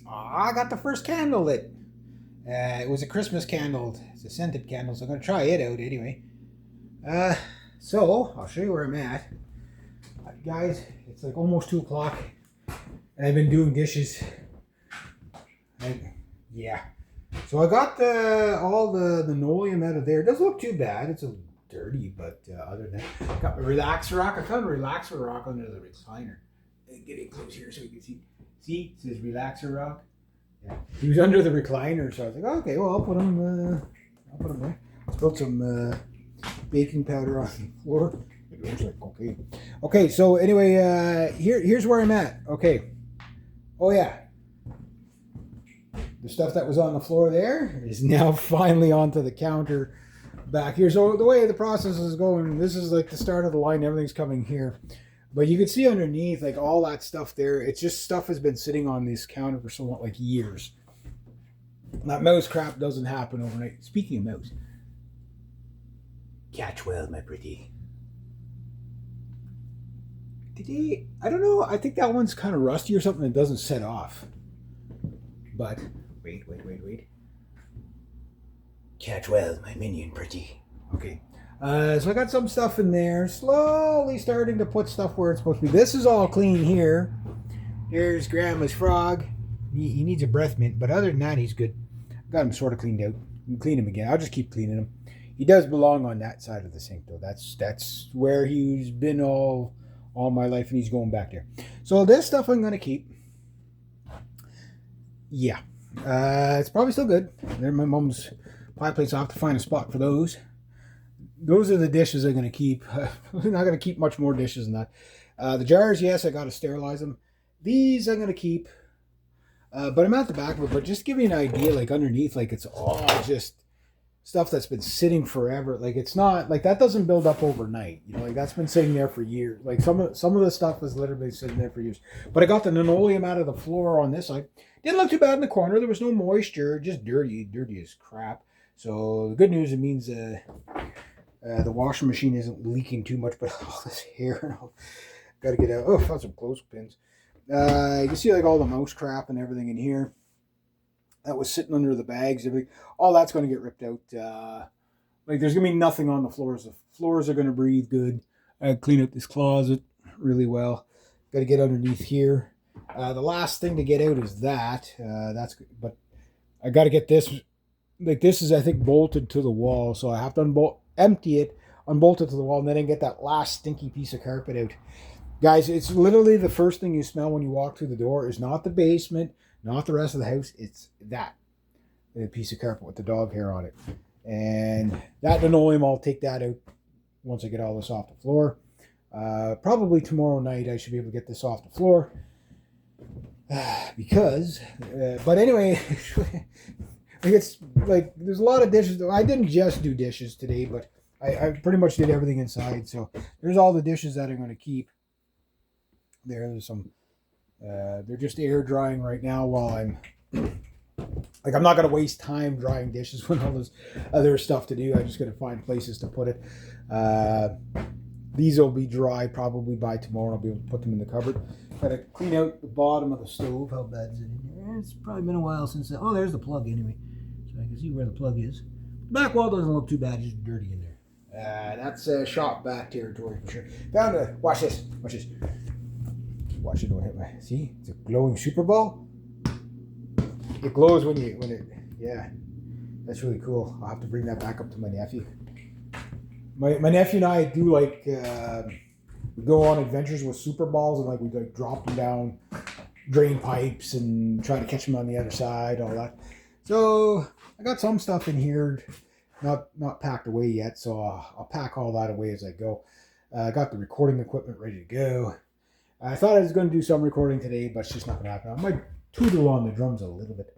I got the first candle lit. It was a Christmas candle. It's a scented candle, so I'm going to try it out anyway. Uh, so, I'll show you where I'm at. Guys, it's like almost 2 o'clock, and I've been doing dishes. And, yeah. So I got all the linoleum out of there. It doesn't look too bad. It's a little dirty, but other than that, got my relaxer rock. I found a relaxer rock under the recliner. Get it close here so you can see. See, it says relaxer rock. Yeah, he was under the recliner, so I was like, okay, well, I'll put him there. Spilled some baking powder on the floor. It looks like cocaine. Okay, so anyway, here's where I'm at. Okay. Oh yeah. The stuff that was on the floor there is now finally onto the counter back here. So the way the process is going, this is like the start of the line. Everything's coming here. But you can see underneath, like all that stuff there, it's just stuff has been sitting on this counter for somewhat like years. That mouse crap doesn't happen overnight. Speaking of mouse, catch well, my pretty. I don't know, I think that one's kind of rusty or something that doesn't set off. But, wait. Catch well, my minion pretty. Okay. So I got some stuff in there, slowly starting to put stuff where it's supposed to be. This is all clean here. Here's Grandma's frog. He needs a breath mint, but other than that, he's good. Got him sort of cleaned out. You can clean him again. I'll just keep cleaning him. He does belong on that side of the sink, though. That's where he's been all my life, and he's going back there. So this stuff I'm going to keep. Yeah. It's probably still good. There, my mom's pie plates. I'll have to find a spot for those. Those are the dishes I'm going to keep. I'm not going to keep much more dishes than that. The jars, yes, I got to sterilize them. These I'm going to keep. But I'm at the back of it. But just to give you an idea, like underneath, like it's all just stuff that's been sitting forever. Like it's not, like that doesn't build up overnight. You know, like that's been sitting there for years. Like some of the stuff is literally sitting there for years. But I got the linoleum out of the floor on this side. Didn't look too bad in the corner. There was no moisture. Just dirty as crap. So the good news, it means the washing machine isn't leaking too much, but all this hair and all, got to get out. Oh, found some clothespins. You can see like all the mouse crap and everything in here that was sitting under the bags. Everything, all that's going to get ripped out. Like there's going to be nothing on the floors. The floors are going to breathe good. I clean up this closet really well. Got to get underneath here. The last thing to get out is that. That's good, but I got to get this. Like this is, I think, bolted to the wall, so I have to empty it, unbolt it to the wall, and then I get that last stinky piece of carpet out. Guys, it's literally the first thing you smell when you walk through the door is not the basement, not the rest of the house. It's that piece of carpet with the dog hair on it. And that linoleum, I'll take that out once I get all this off the floor. Probably tomorrow night I should be able to get this off the floor. Because, but anyway, it's like there's a lot of dishes. I didn't just do dishes today, but I pretty much did everything inside. So there's all the dishes that I'm going to keep. There's some, they're just air drying right now while I'm, like I'm not going to waste time drying dishes when all this other stuff to do. I'm just going to find places to put it. These will be dry probably by tomorrow. I'll be able to put them in the cupboard. Got to clean out the bottom of the stove. How bad's it in here? It's probably been a while since. Oh, there's the plug anyway. So I can see where the plug is. Back wall doesn't look too bad, just dirty in there. That's shop back territory for sure. Found a, watch this. Watch it, don't hit my, see? It's a glowing Super Bowl. It glows when it, yeah. That's really cool. I'll have to bring that back up to my nephew. My nephew and I do like, we go on adventures with Super Balls and like we like drop them down drain pipes and try to catch them on the other side, all that. So I got some stuff in here, not packed away yet, so I'll pack all that away as I go. I got the recording equipment ready to go. I thought I was going to do some recording today, but it's just not going to happen. I might tootle on the drums a little bit.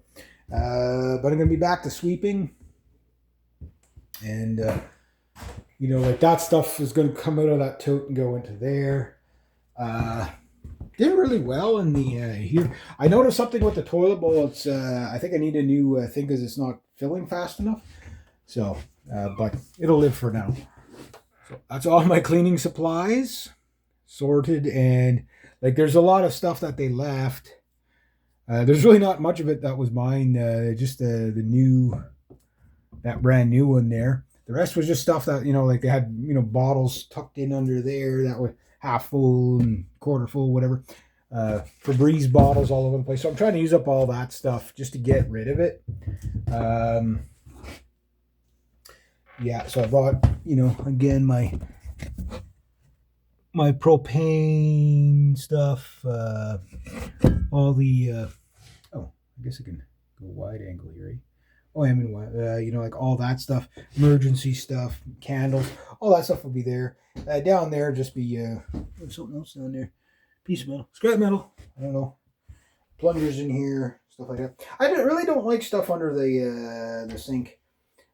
But I'm going to be back to sweeping. And, you know, like that stuff is going to come out of that tote and go into there. Did really well in the here. I noticed something with the toilet bowl. It's I think I need a new thing because it's not filling fast enough. So, but it'll live for now. So that's all my cleaning supplies sorted, and like there's a lot of stuff that they left. There's really not much of it that was mine. Just the new, that brand new one there. The rest was just stuff that, like they had, bottles tucked in under there that were half full and quarter full, whatever. Febreze bottles all over the place. So I'm trying to use up all that stuff just to get rid of it. Yeah, so I bought, again, my propane stuff, all the, oh, I guess I can go wide angle here. Oh, I mean, like all that stuff, emergency stuff, candles, all that stuff will be there. Down there, just be, there's something else down there. Piece of metal, scrap metal, I don't know. Plungers in here, stuff like that. I really don't like stuff under the sink.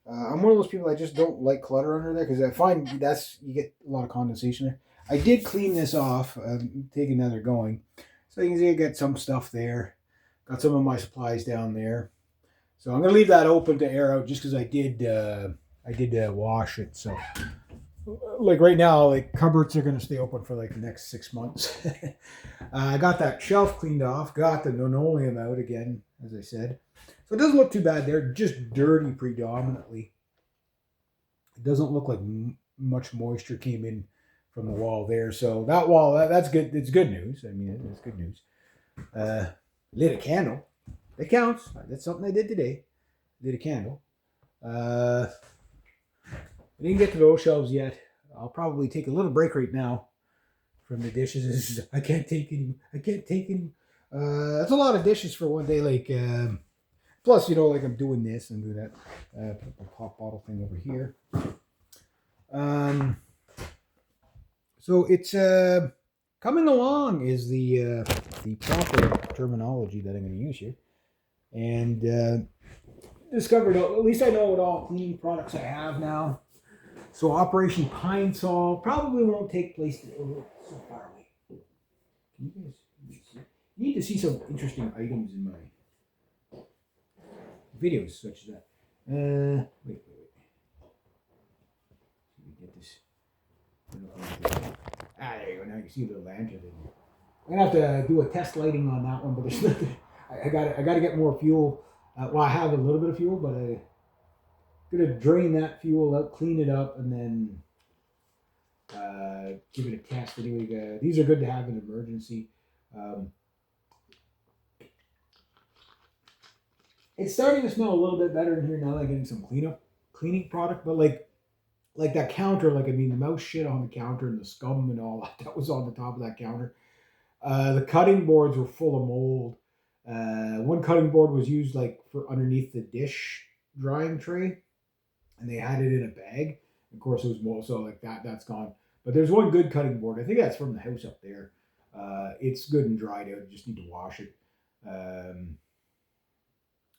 I'm one of those people that just don't like clutter under there because I find you get a lot of condensation there. I did clean this off, take another going. So you can see I got some stuff there. Got some of my supplies down there. So I'm going to leave that open to air out just because I did wash it. So like right now, like cupboards are going to stay open for like the next 6 months. I got that shelf cleaned off. Got the linoleum out again, as I said. So it doesn't look too bad there. Just dirty predominantly. It doesn't look like much moisture came in from the wall there. So that wall, that's good. It's good news. I mean, it's good news. Lit a candle. It counts. That's something I did today. Lit a candle. I didn't get to those shelves yet. I'll probably take a little break right now from the dishes. I can't take any. That's a lot of dishes for one day. Like, plus, like I'm doing this and do that. Put my pop bottle thing over here. So it's coming along is the proper terminology that I'm going to use here. And discovered, at least I know what all cleaning products I have now. So Operation Pine Sol probably won't take place so far away. Can you guys see? You need to see some interesting items in my videos such as that. Wait. Let me get this. There you go. Now you can see the lantern. I'm gonna have to do a test lighting on that one, but there's nothing. I got to get more fuel. Well, I have a little bit of fuel, but I'm gonna drain that fuel out, clean it up, and then give it a test. Anyway, these are good to have in emergency. It's starting to smell a little bit better in here now that I'm getting some cleaning product, but like that counter, the mouse shit on the counter and the scum and all that was on the top of that counter. The cutting boards were full of mold. One cutting board was used for underneath the dish drying tray, and they had it in a bag. Of course, it was mold, so that's gone. But there's one good cutting board. I think that's from the house up there. It's good and dried out. You just need to wash it.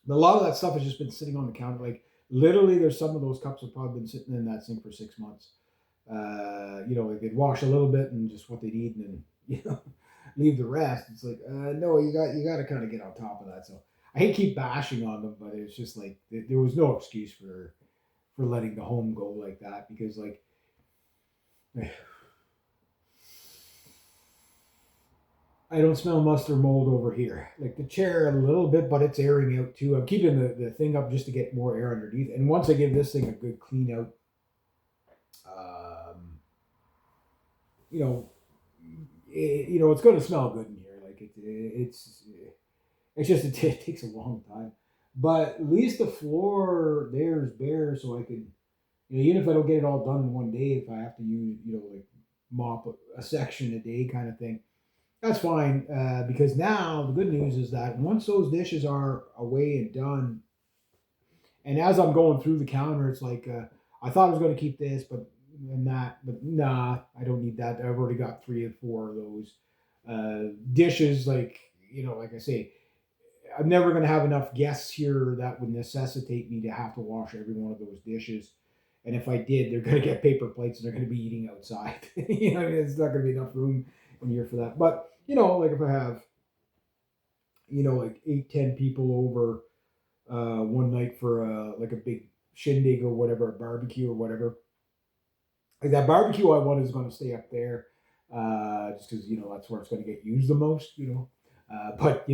But a lot of that stuff has just been sitting on the counter. Literally, there's some of those cups have probably been sitting in that sink for 6 months. They'd wash a little bit and just what they need, and then leave the rest. It's no, you got to kind of get on top of that. So I hate keep bashing on them, but it's just there was no excuse for letting the home go like that because I don't smell must or mold over here. The chair a little bit, but it's airing out too. I'm keeping the thing up just to get more air underneath. And once I give this thing a good clean out, it's going to smell good in here. It takes a long time. But at least the floor there is bare, so I can, even if I don't get it all done in one day, if I have to use, mop a section a day kind of thing, that's fine. Because now the good news is that once those dishes are away and done, and as I'm going through the counter, it's I thought I was going to keep this, but nah, I don't need that. I've already got 3 or 4 of those dishes. Like I say, I'm never going to have enough guests here that would necessitate me to have to wash every one of those dishes. And if I did, they're going to get paper plates and they're going to be eating outside. It's not going to be enough room in here for that. But, if I have, 8-10 people over one night for a big shindig or whatever, a barbecue or whatever. That barbecue I want is going to stay up there just because, that's where it's going to get used the most, But,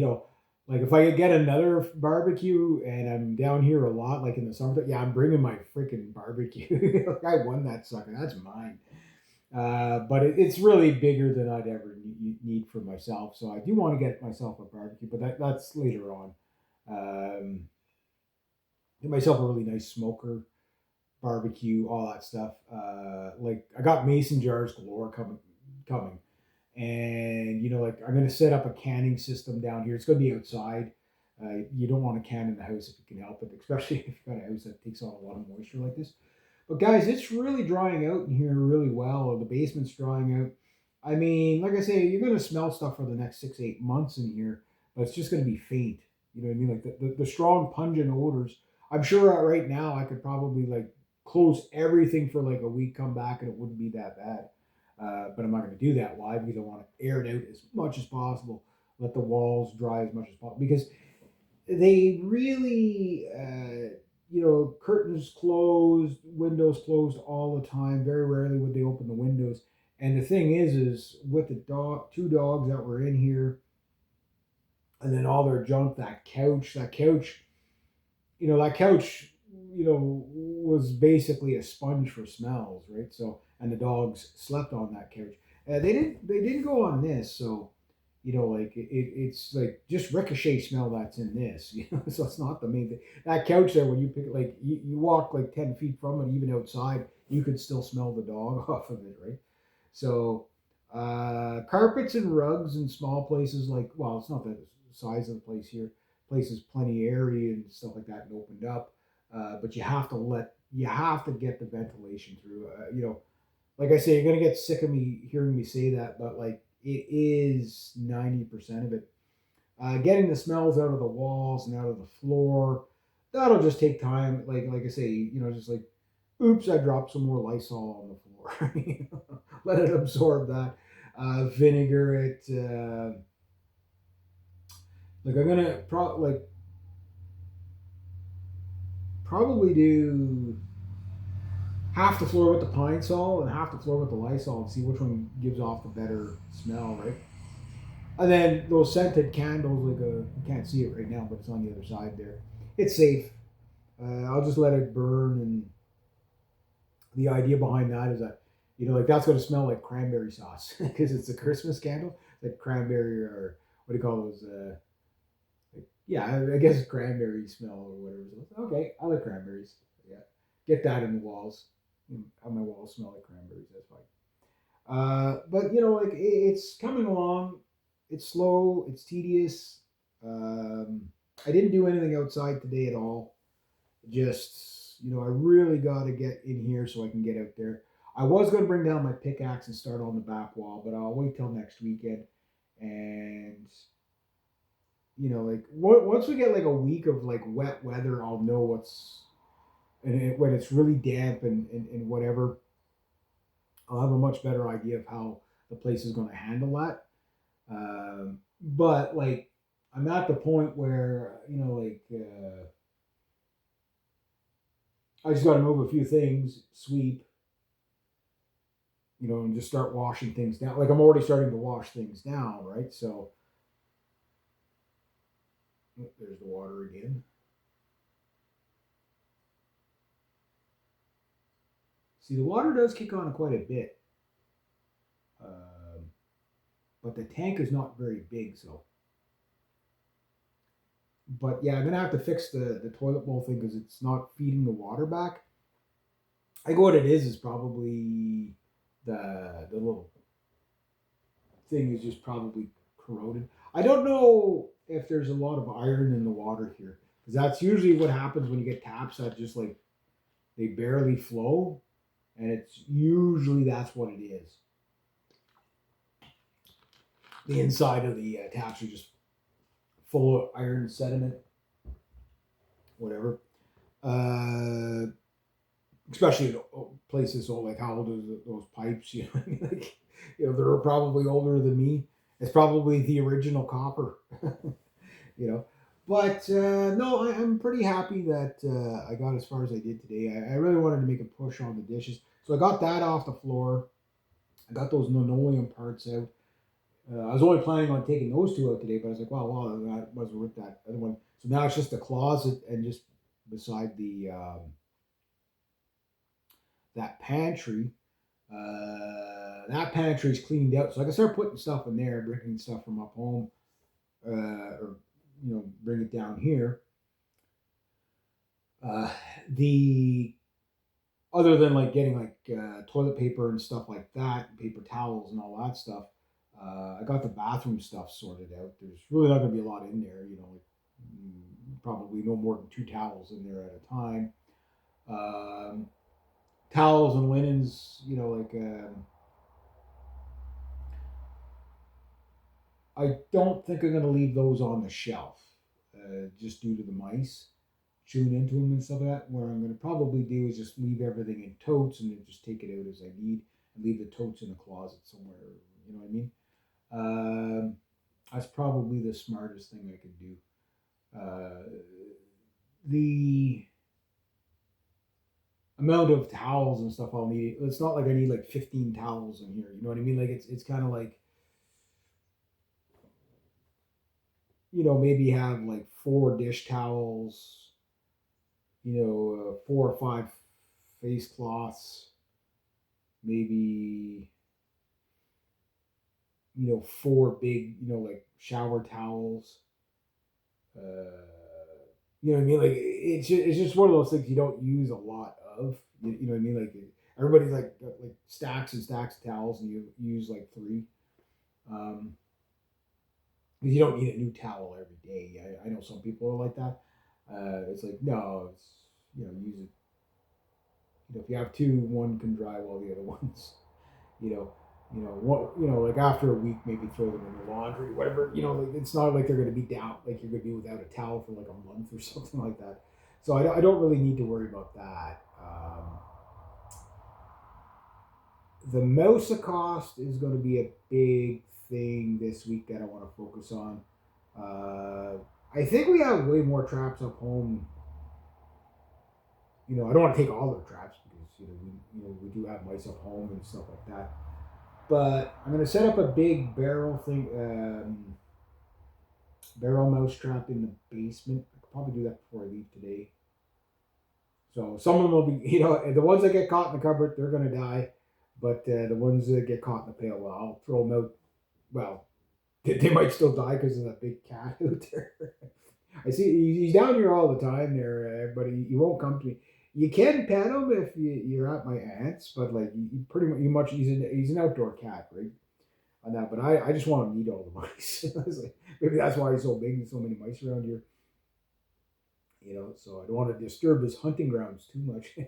Like if I could get another barbecue and I'm down here a lot, like in the summer, yeah, I'm bringing my freaking barbecue. Like I won that sucker. That's mine. But it's really bigger than I'd ever need for myself. So I do want to get myself a barbecue, but that's later on. Um, get myself a really nice smoker, barbecue, all that stuff. Like I got mason jars galore coming, and like I'm gonna set up a canning system down here. It's gonna be outside. You don't want to can in the house if you can help it, especially if you've got a house that takes on a lot of moisture like this. But guys, it's really drying out in here really well. The basement's drying out. I mean, like I say, you're gonna smell stuff for the next 6 8 months in here, but it's just gonna be faint. You know what I mean? Like the strong pungent odors. I'm sure right now I could probably like close everything for like a week, come back, and it wouldn't be that bad. But I'm not going to do that. Why? Because I want to air it out as much as possible, let the walls dry as much as possible. Because they really, curtains closed, windows closed all the time. Very rarely would they open the windows. And the thing is with the two dogs that were in here, and then all their junk, that couch, was basically a sponge for smells, right? So, and the dogs slept on that couch. They didn't go on this, so like it's like just ricochet smell that's in this, so it's not the main thing. That couch there, when you pick, like you walk like 10 feet from it, even outside, you could still smell the dog off of it, right? So, carpets and rugs in small places, like, well, it's not the size of the place here. Place is plenty airy and stuff like that, and opened up. But you have to get the ventilation through. Like I say, you're gonna get sick of me hearing me say that, but like it is 90% of it. Getting the smells out of the walls and out of the floor, that'll just take time. Like I say, just like, oops, I dropped some more Lysol on the floor. Let it absorb that. Vinegar it. Like I'm gonna probably do half the floor with the Pine Sol and half the floor with the Lysol and see which one gives off the better smell, right? And then those scented candles, you can't see it right now, but it's on the other side there. It's safe. I'll just let it burn, and the idea behind that is that like that's going to smell like cranberry sauce because it's a Christmas candle, like cranberry, or what do you call those? Yeah, I guess cranberry smell or whatever. So, okay, I like cranberries. Yeah, get that in the walls. Have my walls smell like cranberries. That's fine. But like it's coming along. It's slow. It's tedious. Um, I didn't do anything outside today at all. Just I really got to get in here so I can get out there. I was going to bring down my pickaxe and start on the back wall, but I'll wait till next weekend. And like once we get like a week of like wet weather, I'll know when it's really damp and whatever. I'll have a much better idea of how the place is going to handle that. But like, I'm at the point where I just got to move a few things, sweep, and just start washing things down. Like I'm already starting to wash things down, right? So there's the water again. See, the water does kick on quite a bit, um, but the tank is not very big, so. But yeah, I'm gonna have to fix the toilet bowl thing because it's not feeding the water back. I think what it is probably the little thing is just probably corroded. I don't know if there's a lot of iron in the water here because that's usually what happens when you get taps that just like they barely flow, and it's usually that's what it is. The inside of the taps are just full of iron sediment, whatever. Uh, Especially in places so like how old are those pipes? Like, they're probably older than me. It's probably the original copper. you know. But no, I'm pretty happy that I got as far as I did today. I really wanted to make a push on the dishes, so I got that off the floor. I got those linoleum parts out. I was only planning on taking those two out today, but I was like, wow, that wasn't worth that other one. So now it's just the closet and just beside the that pantry. That pantry's cleaned out, so I can start putting stuff in there, bringing stuff from up home, or bring it down here. Uh, the Other than like getting like toilet paper and stuff like that, paper towels and all that stuff, I got the bathroom stuff sorted out. There's really not going to be a lot in there, like probably no more than two towels in there at a time. Um, Towels and linens, I don't think I'm going to leave those on the shelf, just due to the mice chewing into them and stuff like that. What I'm going to probably do is just leave everything in totes and then just take it out as I need and leave the totes in a closet somewhere. You know what I mean? That's probably the smartest thing I could do. The amount of towels and stuff I'll need, it's not like I need like 15 towels in here. You know what I mean? Like it's kind of like, maybe have like four dish towels, four or five face cloths, maybe four big like shower towels. You know what I mean? Like it's just one of those things you don't use a lot of. You know what I mean? Like everybody's like got, like stacks and stacks of towels, and you use like three. Um, because you don't need a new towel every day. I know some people are like that. It's like no, it's use it. If you have two, one can dry while the other one's you know, what like after a week, maybe throw them in the laundry, whatever. Like it's not like they're going to be down, like you're going to be without a towel for like a month or something like that. So I don't really need to worry about that. The mouse cost is going to be a big thing this week that I want to focus on. I think we have way more traps up home. I don't want to take all the traps because we do have mice up home and stuff like that. But I'm gonna set up a big barrel mouse trap in the basement. I could probably do that before I leave today. So some of them will be, the ones that get caught in the cupboard, they're gonna die. But the ones that get caught in the pail, well, I'll throw them out. Well, they might still die because of that big cat out there. I see he's down here all the time there, but he won't come to me. You can pet him if you're at my aunt's, but like you pretty much he's an outdoor cat, right? On that. But I just want to meet all the mice. Like, maybe that's why he's so big and so many mice around here. So I don't want to disturb his hunting grounds too much.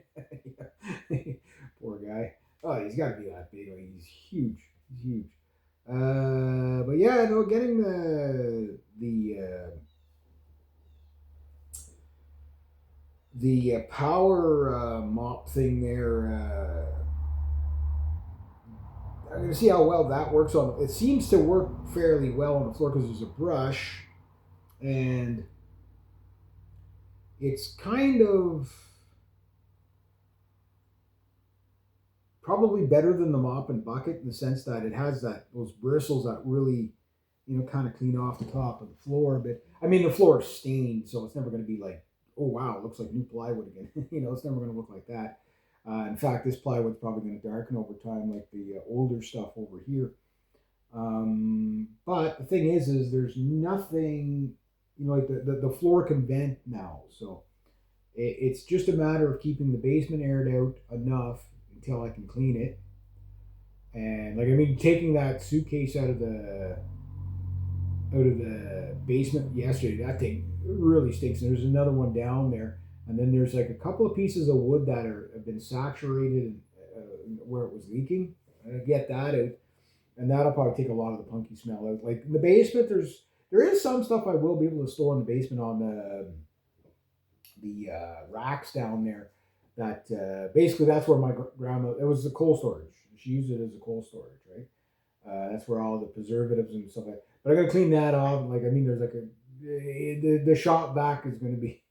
Poor guy. Oh, he's got to be that big. Like, he's huge. He's huge. But yeah, no, getting the power mop thing there. I'm going to see how well that works on. It seems to work fairly well on the floor because there's a brush, and it's kind of probably better than the mop and bucket in the sense that it has those bristles that really, kind of clean off the top of the floor. But I mean, the floor is stained, so it's never going to be like, oh wow, it looks like new plywood again. It's never going to look like that. In fact, this plywood's probably going to darken over time, like the older stuff over here. But the thing is there's nothing, like the floor can vent now, so it's just a matter of keeping the basement aired out enough until I can clean it. And like I mean, taking that suitcase out of the basement yesterday, that thing really stinks. And there's another one down there, and then there's like a couple of pieces of wood that have been saturated where it was leaking. Get that out, and that'll probably take a lot of the punky smell out. Like in the basement, there is some stuff I will be able to store in the basement on the racks down there. That basically that's where my grandma, it was the coal storage. She used it as a coal storage, right? That's where all the preservatives and stuff like. But I gotta clean that off. Like I mean, there's like the shop back is gonna be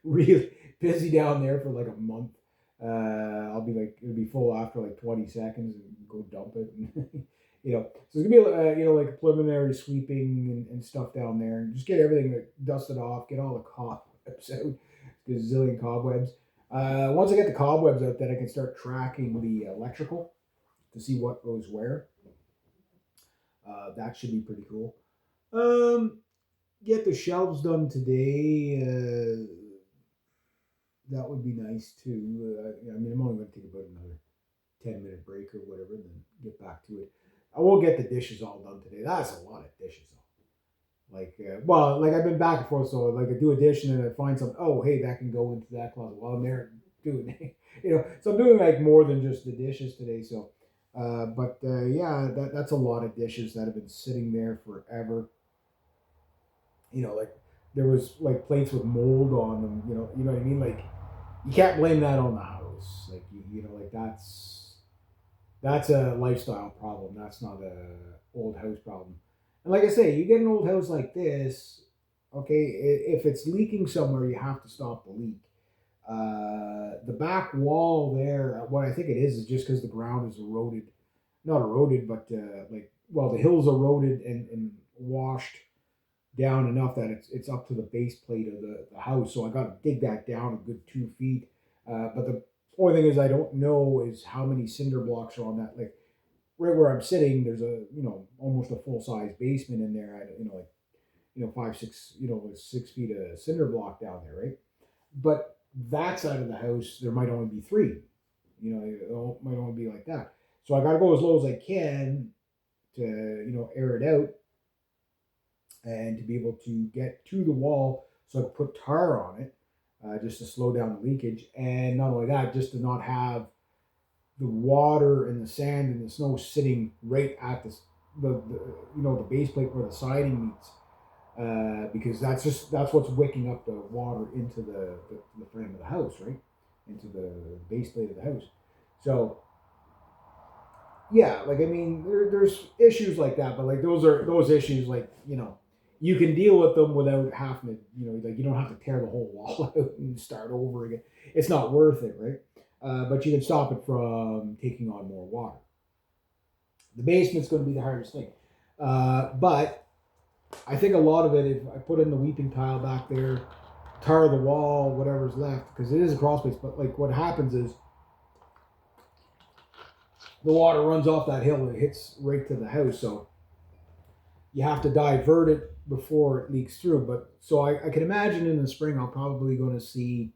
really busy down there for like a month. I'll be like it'll be full after like 20 seconds and go dump it. And So it's gonna be like a preliminary sweeping and stuff down there, and just get everything dusted off, get all the cobwebs out, gazillion cobwebs. Once I get the cobwebs out, then I can start tracking the electrical to see what goes where. That should be pretty cool. Um, get the shelves done today. That would be nice too. I mean, I'm only going to take about another 10-minute break or whatever, and then get back to it. I will get the dishes all done today. That's a lot of dishes, though. Like I've been back and forth. So like I do a dish and then I find something. Oh, hey, that can go into that closet while I'm there doing it. So I'm doing like more than just the dishes today. So, yeah, that's a lot of dishes that have been sitting there forever. Like there was like plates with mold on them. You know what I mean. Like you can't blame that on the house. Like like that's a lifestyle problem. That's not a old house problem. And like I say, you get an old house like this, okay, if it's leaking somewhere, you have to stop the leak. The back wall there, what I think it is just because the ground is eroded, not eroded, but well, the hill's eroded and washed down enough that it's up to the base plate of the house. So I got to dig that down a good 2 feet. But the only thing is I don't know is how many cinder blocks are on that. Like right where I'm sitting, there's a almost a full size basement in there. Like 5 6 6 feet of cinder block down there, right? But that side of the house there might only be three. It might only be like that. So I got to go as low as I can to air it out and to be able to get to the wall so I could put tar on it just to slow down the leakage. And not only that, just to not have the water and the sand and the snow sitting right at the base plate where the siding meets. Because that's what's wicking up the water into the frame of the house, right? Into the base plate of the house. So yeah, like I mean, there's issues like that, but like those issues, like you can deal with them without having to, like you don't have to tear the whole wall out and start over again. It's not worth it, right? But you can stop it from taking on more water. The basement's going to be the hardest thing, but I think a lot of it, if I put in the weeping tile back there, tar the wall, whatever's left, because it is a crawl space. But like what happens is the water runs off that hill and it hits right to the house. So you have to divert it before it leaks through. But so I can imagine in the spring, I'm probably going to see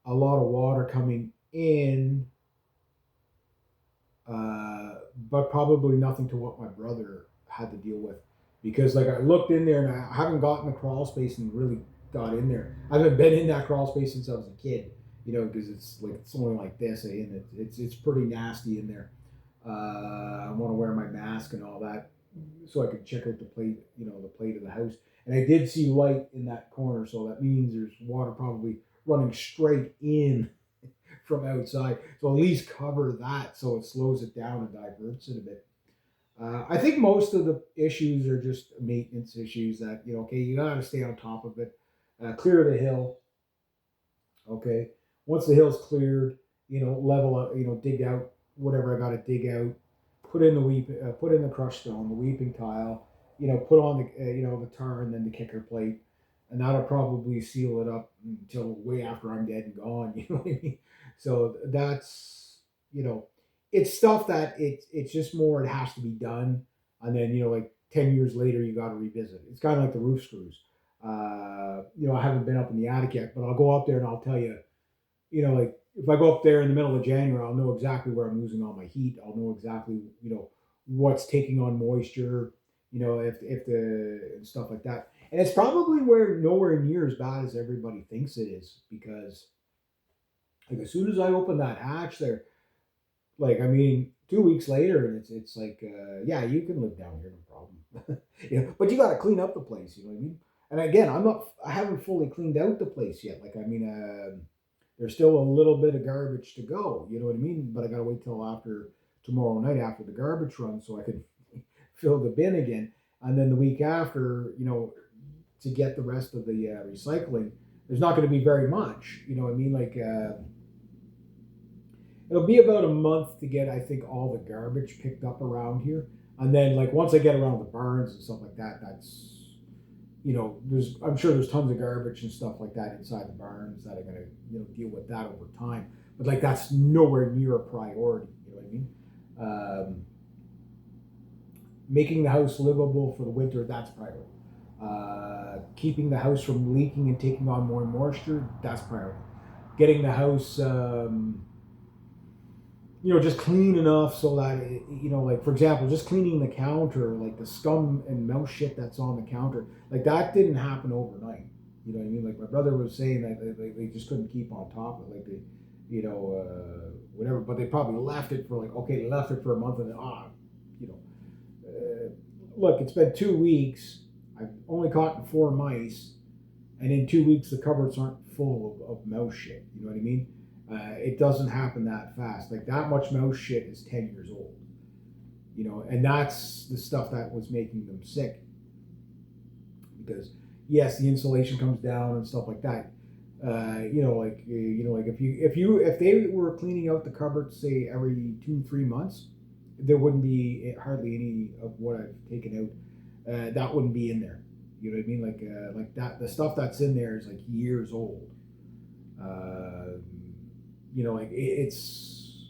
a lot of water coming in, but probably nothing to what my brother had to deal with. Because like I looked in there and I haven't gotten the crawl space and really got in there. I haven't been in that crawl space since I was a kid, because it's only like this, and it's pretty nasty in there. I want to wear my mask and all that so I could check out the plate, the plate of the house. And I did see light in that corner, so that means there's water probably running straight in from outside. So at least cover that so it slows it down and diverts it a bit. I think most of the issues are just maintenance issues that, okay, you got to stay on top of it. Clear the hill, okay? Once the hill's cleared, level up, dig out whatever I got to dig out, put in the crushed stone, the weeping tile, put on the tar and then the kicker plate, and that'll probably seal it up until way after I'm dead and gone. You know what I mean? So that's it's stuff that it's just more it has to be done, and then like 10 years later you got to revisit. It's kind of like the roof screws. I haven't been up in the attic yet, but I'll go up there and I'll tell you, like if I go up there in the middle of January, I'll know exactly where I'm losing all my heat. I'll know exactly what's taking on moisture. If the and stuff like that. And it's probably nowhere near as bad as everybody thinks it is because like as soon as I open that hatch there, like I mean, 2 weeks later, it's like yeah, you can live down here, no problem. But you got to clean up the place. You know what I mean? And again, I haven't fully cleaned out the place yet. Like I mean, there's still a little bit of garbage to go. You know what I mean? But I got to wait till after tomorrow night after the garbage run so I can fill the bin again. And then the week after, to get the rest of the recycling, there's not going to be very much. You know what I mean? Like it'll be about a month to get, I think, all the garbage picked up around here. And then like once I get around the barns and stuff like that, that's, I'm sure there's tons of garbage and stuff like that inside the barns that are gonna, deal with that over time. But like that's nowhere near a priority. You know what I mean? Making the house livable for the winter, that's priority. Keeping the house from leaking and taking on more moisture, that's priority. Getting the house, just clean enough so that, like for example, just cleaning the counter, like the scum and mouse shit that's on the counter, like that didn't happen overnight. You know what I mean? Like my brother was saying that they just couldn't keep on top of it, like they, whatever. But they probably left it for they left it for a month and then you know, look, it's been 2 weeks. I've only caught 4 mice, and in 2 weeks the cupboards aren't full of mouse shit. You know what I mean? It doesn't happen that fast. Like that much mouse shit is 10 years old. And that's the stuff that was making them sick. Because yes, the insulation comes down and stuff like that. If they were cleaning out the cupboards, say every 2-3 months, there wouldn't be hardly any of what I've taken out. That wouldn't be in there. You know what I mean? Like that. The stuff that's in there is like years old. It's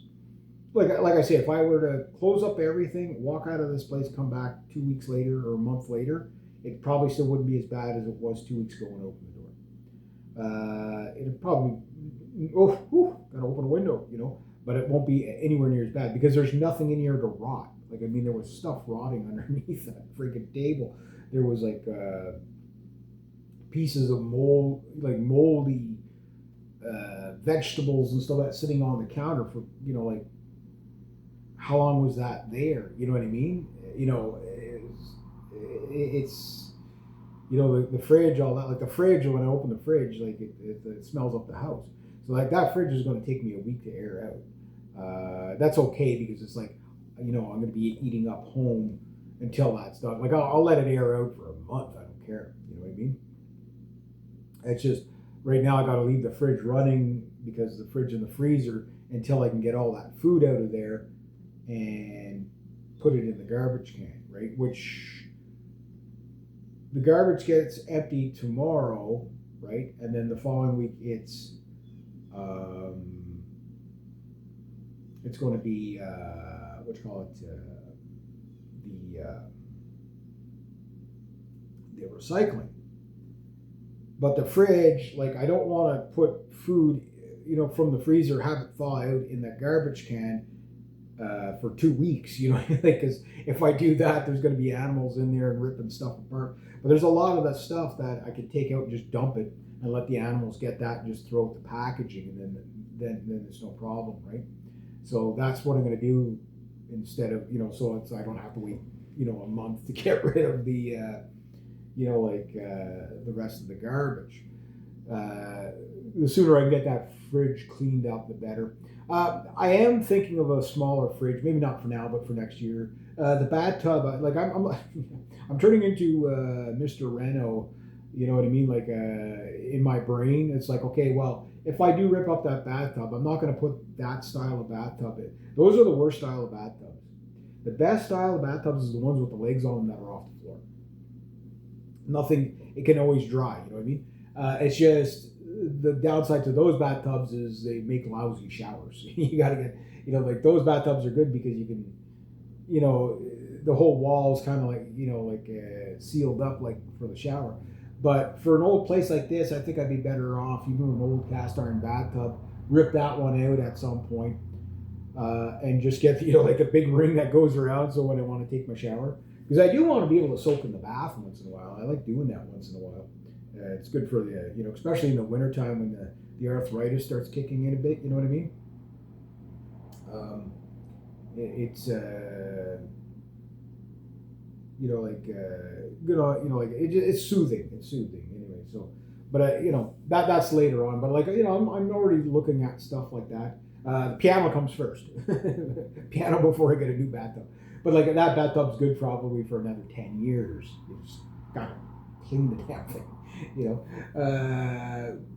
like I say, if I were to close up everything, walk out of this place, come back 2 weeks later or a month later, it probably still wouldn't be as bad as it was 2 weeks ago when I opened the door. It'd probably gotta open a window, but it won't be anywhere near as bad because there's nothing in here to rot. Like I mean, there was stuff rotting underneath that freaking table. There was like pieces of mold, like moldy vegetables and stuff that's sitting on the counter for like how long was that there? You know what I mean? It's the fridge, all that. Like the fridge, when I open the fridge, like it smells up the house. So like that fridge is going to take me a week to air out. That's okay because it's like I'm going to be eating up home until that's done. Like I'll let it air out for a month. I don't care. You know what I mean? It's just right now I got to leave the fridge running because the fridge and the freezer until I can get all that food out of there and put it in the garbage can, right? Which the garbage gets empty tomorrow, right? And then the following week it's going to be the recycling. But the fridge, like I don't want to put food, from the freezer, have it thaw out in that garbage can for 2 weeks, because if I do that, there's going to be animals in there and ripping stuff apart. But there's a lot of that stuff that I could take out and just dump it and let the animals get that and just throw out the packaging, and then there's no problem, right? So that's what I'm going to do instead of, so it's I don't have to wait, a month to get rid of the the rest of the garbage. The sooner I can get that fridge cleaned up, the better. I am thinking of a smaller fridge, maybe not for now, but for next year. The bathtub, I'm turning into Mr. Reno. You know what I mean? Like in my brain, it's like, okay, well, if I do rip up that bathtub, I'm not going to put that style of bathtub in. Those are the worst style of bathtubs. The best style of bathtubs is the ones with the legs on them that are off the floor. Nothing, it can always dry. You know what I mean? It's just the downside to those bathtubs is they make lousy showers. You got to get, like those bathtubs are good because you can, the whole wall is kind of like, sealed up like for the shower. But for an old place like this, I think I'd be better off. You do an old cast iron bathtub, rip that one out at some point, and just get like a big ring that goes around. So when I want to take my shower, because I do want to be able to soak in the bath once in a while. I like doing that once in a while. It's good for the especially in the wintertime when the arthritis starts kicking in a bit. You know what I mean? It's it's soothing. It's soothing anyway. So, but that's later on. But I'm already looking at stuff like that. The piano comes first. Piano before I get a new bathtub. But that bathtub's good probably for another 10 years. You just gotta clean the damn thing.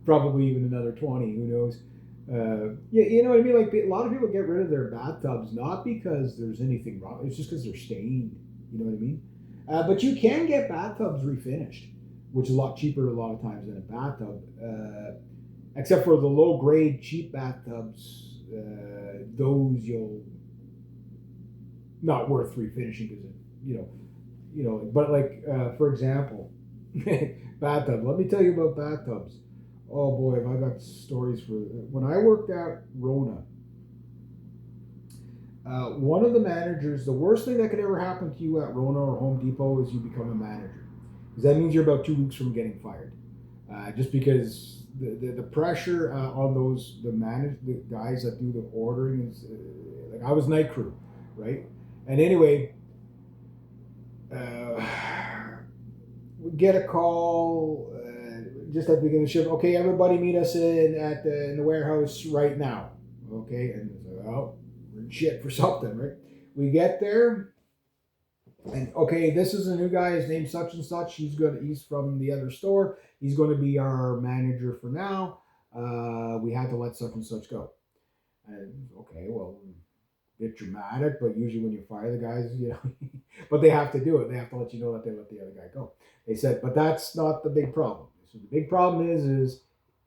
Probably even another 20. Who knows? Yeah, you know what I mean. Like a lot of people get rid of their bathtubs not because there's anything wrong. It's just because they're stained. You know what I mean? But you can get bathtubs refinished, which is a lot cheaper a lot of times than a bathtub. Except for the low grade cheap bathtubs, those you'll not worth refinishing because But like for example, bathtub. Let me tell you about bathtubs. Oh boy, have I got stories for when I worked at Rona. One of the managers, the worst thing that could ever happen to you at Rona or Home Depot is you become a manager, because that means you're about 2 weeks from getting fired. Just because the pressure on the guys that do the ordering is like I was night crew, right? And anyway, uh, we get a call just at the beginning of the shift. Okay, everybody meet us in the warehouse right now. Okay, and it's like, oh, we're in shit for something, right? We get there, and okay, this is a new guy. His name's such and such. He's from the other store. He's going to be our manager for now. We had to let such and such go. And okay, well, a bit dramatic, but usually when you fire the guys, but they have to do it. They have to let you know that they let the other guy go. They said, but that's not the big problem. So the big problem is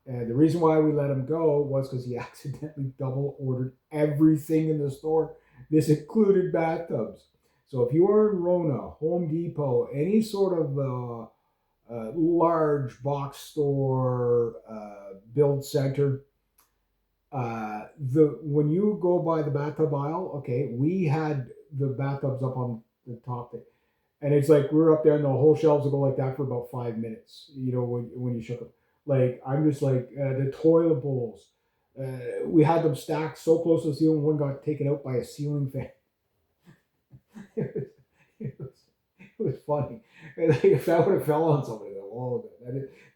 the reason why we let him go was because he accidentally double ordered everything in the store. This included bathtubs. So if you are in Rona, Home Depot, any sort of large box store, build center, the when you go by the bathtub aisle, okay, we had the bathtubs up on the top there, and it's like we're up there, and the whole shelves will go like that for about 5 minutes. When you shook them, like I'm just like the toilet bowls. We had them stacked so close to the ceiling, one got taken out by a ceiling fan. it, was, it, was, it was funny. And, like, if that would have fell on somebody,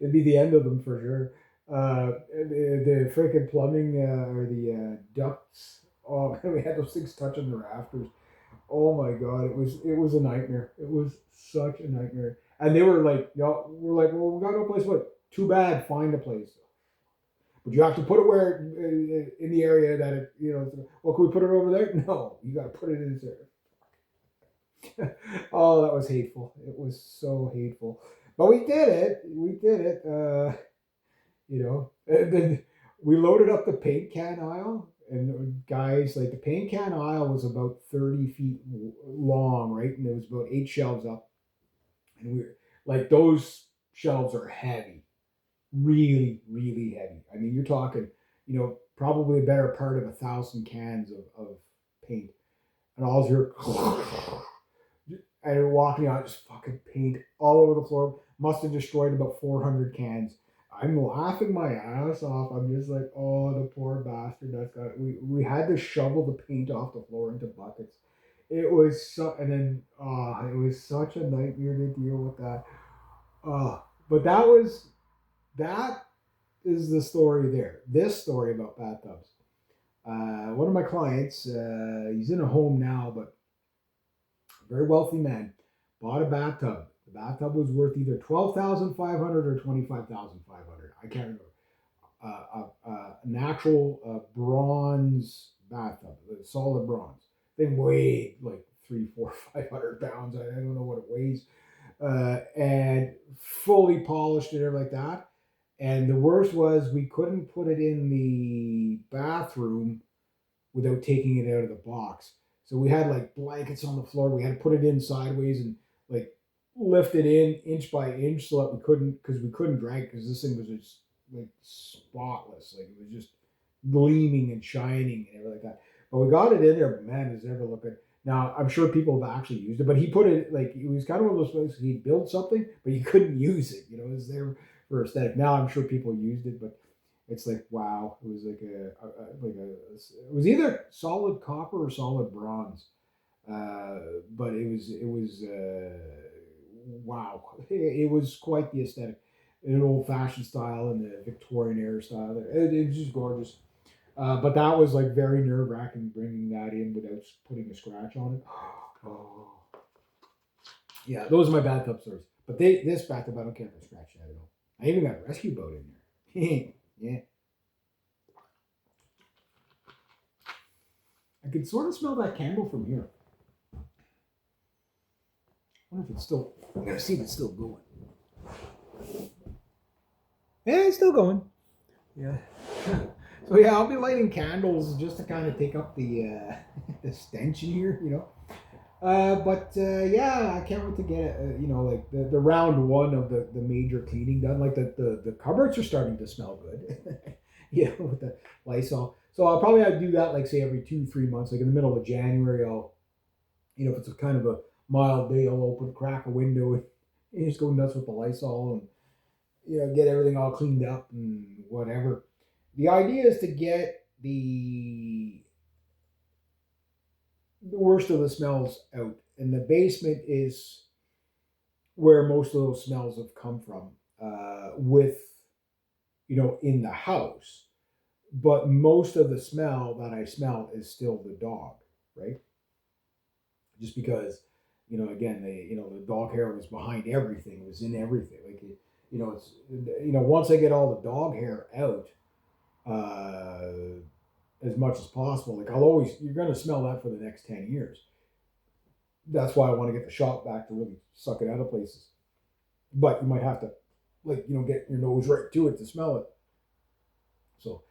it'd be the end of them for sure. The freaking plumbing or the ducts. Oh man, we had those things touching the rafters. Oh my god, it was a nightmare. It was such a nightmare. And they were like, we're like, well, we got no place. What? Too bad. Find a place. But you have to put it where in the area that Well, can we put it over there? No, you got to put it in there. Oh, that was hateful. It was so hateful. But we did it. We did it. And then we loaded up the paint can aisle, and guys, like the paint can aisle was about 30 feet long, right? And there was about 8 shelves up, and we were like, those shelves are heavy, really, really heavy. I mean, you're talking, probably a better part of 1,000 cans of paint, and all you're and you're walking out, just fucking paint all over the floor. Must have destroyed about 400 cans. I'm laughing my ass off. I'm just like, oh, the poor bastard. That's got. We had to shovel the paint off the floor into buckets. It was and then it was such a nightmare to deal with that. But that is the story there. This story about bathtubs. One of my clients, he's in a home now, but a very wealthy man, bought a bathtub. The bathtub was worth either 12,500 or 25,500. I can't remember. An actual bronze bathtub, solid bronze. Thing weighed like 3, 4, 500 pounds. I don't know what it weighs, and fully polished and everything like that. And the worst was we couldn't put it in the bathroom without taking it out of the box. So we had like blankets on the floor. We had to put it in sideways and like lift it in inch by inch so that we couldn't drag because this thing was just like spotless. Like it was just gleaming and shining and everything like that. But we got it in there, but man, does it ever look good. Now, I'm sure people have actually used it, but he put it like it was kind of one of those places he'd build something, but you couldn't use it. It was there for aesthetic. Now I'm sure people used it, but it's like wow, it was like it was either solid copper or solid bronze, but it was wow, it was quite the aesthetic, in an old fashioned style and the Victorian era style. It was just gorgeous. But that was like very nerve wracking bringing that in without putting a scratch on it. Oh, yeah, those are my bathtub stories. But this bathtub, I don't care if I scratch it at all. I even got a rescue boat in there. Yeah. I can sort of smell that candle from here. I wonder if it's still. I'm gonna see if it's still going. Yeah, it's still going. Yeah. So yeah, I'll be lighting candles just to kind of take up the the stench in here, you know. But yeah, I can't wait to get like the round one of the major cleaning done. Like the cupboards are starting to smell good, with the Lysol. So I'll probably have to do that like say every 2-3 months. Like in the middle of January, I'll if it's a kind of a mild day, I'll crack a window and just go nuts with the Lysol and get everything all cleaned up and whatever. The idea is to get the worst of the smells out. And the basement is where most of those smells have come from, in the house. But most of the smell that I smell is still the dog, right? Just because, again, the dog hair was behind everything, was in everything. Like, it's, once I get all the dog hair out, as much as possible, like you're going to smell that for the next 10 years. That's why I want to get the shop back to really suck it out of places. But you might have to, get your nose right to it to smell it. So,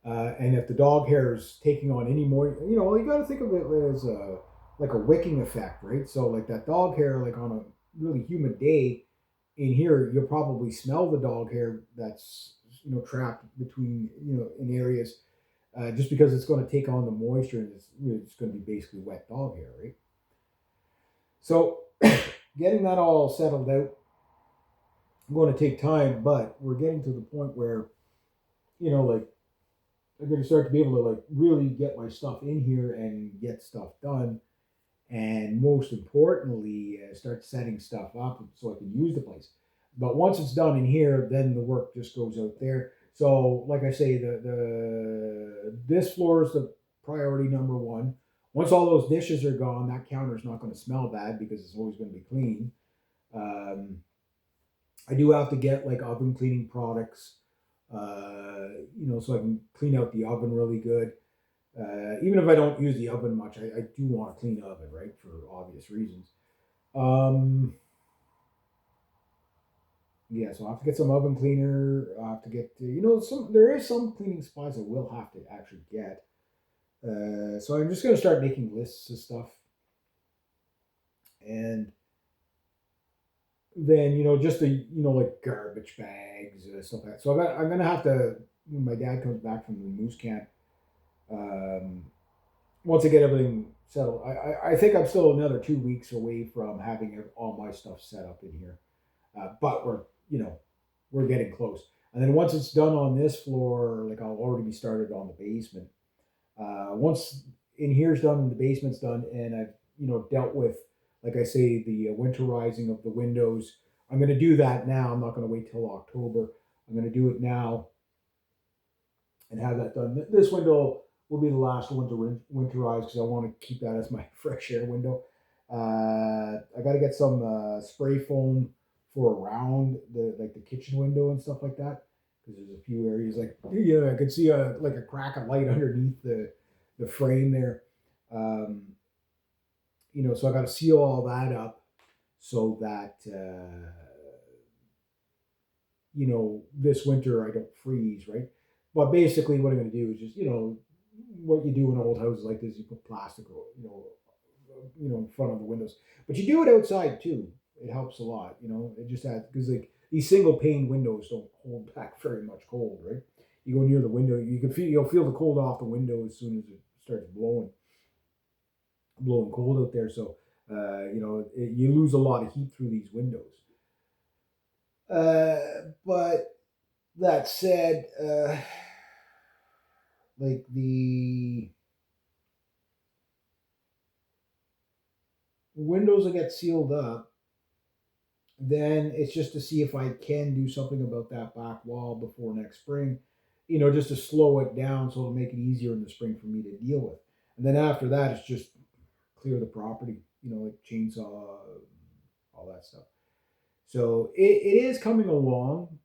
and if the dog hair is taking on any more, you got to think of it as like a wicking effect, right? So, like that dog hair, like on a really humid day in here, you'll probably smell the dog hair that's trapped between in areas, just because it's going to take on the moisture and it's going to be basically wet dog hair, right? So, getting that all settled out, going to take time, but we're getting to the point where, like, I'm going to start to be able to, like, really get my stuff in here and get stuff done. And most importantly, start setting stuff up so I can use the place. But once it's done in here, then the work just goes out there. So, like I say, this floor is the priority number one. Once all those dishes are gone, that counter is not going to smell bad because it's always going to be clean. Um, I do have to get like oven cleaning products, so I can clean out the oven really good. Even if I don't use the oven much, I do want a clean oven, right, for obvious reasons. Um, yeah, so I have to get some oven cleaner. I have to get, there is some cleaning supplies I will have to actually get. So I'm just going to start making lists of stuff. And then, just the, like garbage bags, stuff like that. So I'm going to have to, when my dad comes back from the moose camp, um, once I get everything settled, I think I'm still another 2 weeks away from having all my stuff set up in here. But we're getting close. And then once it's done on this floor, like I'll already be started on the basement. Once in here's done and the basement's done, and I've dealt with, like I say, the winterizing of the windows. I'm going to do that now. I'm not going to wait till October. I'm going to do it now and have that done. This window will be the last one to winterize because I want to keep that as my fresh air window. I got to get some spray foam for around the kitchen window and stuff like that because there's a few areas like I could see a crack of light underneath the frame there. Um, so I got to seal all that up so that this winter I don't freeze, right? But basically, what I'm going to do is just what you do in old houses like this, you put plastic, in front of the windows. But you do it outside too. It helps a lot. It just adds because like these single pane windows don't hold back very much cold, right? You go near the window, you'll feel the cold off the window as soon as it starts blowing cold out there. So you lose a lot of heat through these windows. But that said, like the windows will get sealed up, then it's just to see if I can do something about that back wall before next spring, just to slow it down so it'll make it easier in the spring for me to deal with. And then after that, it's just clear the property, like chainsaw, all that stuff. So it is coming along.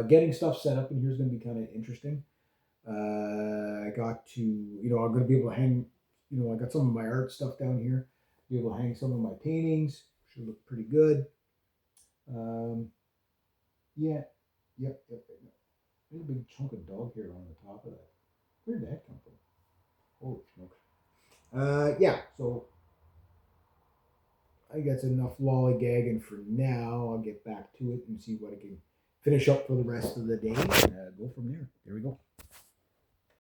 Getting stuff set up in here is going to be kind of interesting. I got to, I'm going to be able to hang, I got some of my art stuff down here. Be able to hang some of my paintings. Should look pretty good. Um, yeah, yep. There's a big chunk of dog hair on the top of that. Where did that come from? Holy smokes. Yeah, so I guess enough lollygagging for now. I'll get back to it and see what I can finish up for the rest of the day and go from there. There we go.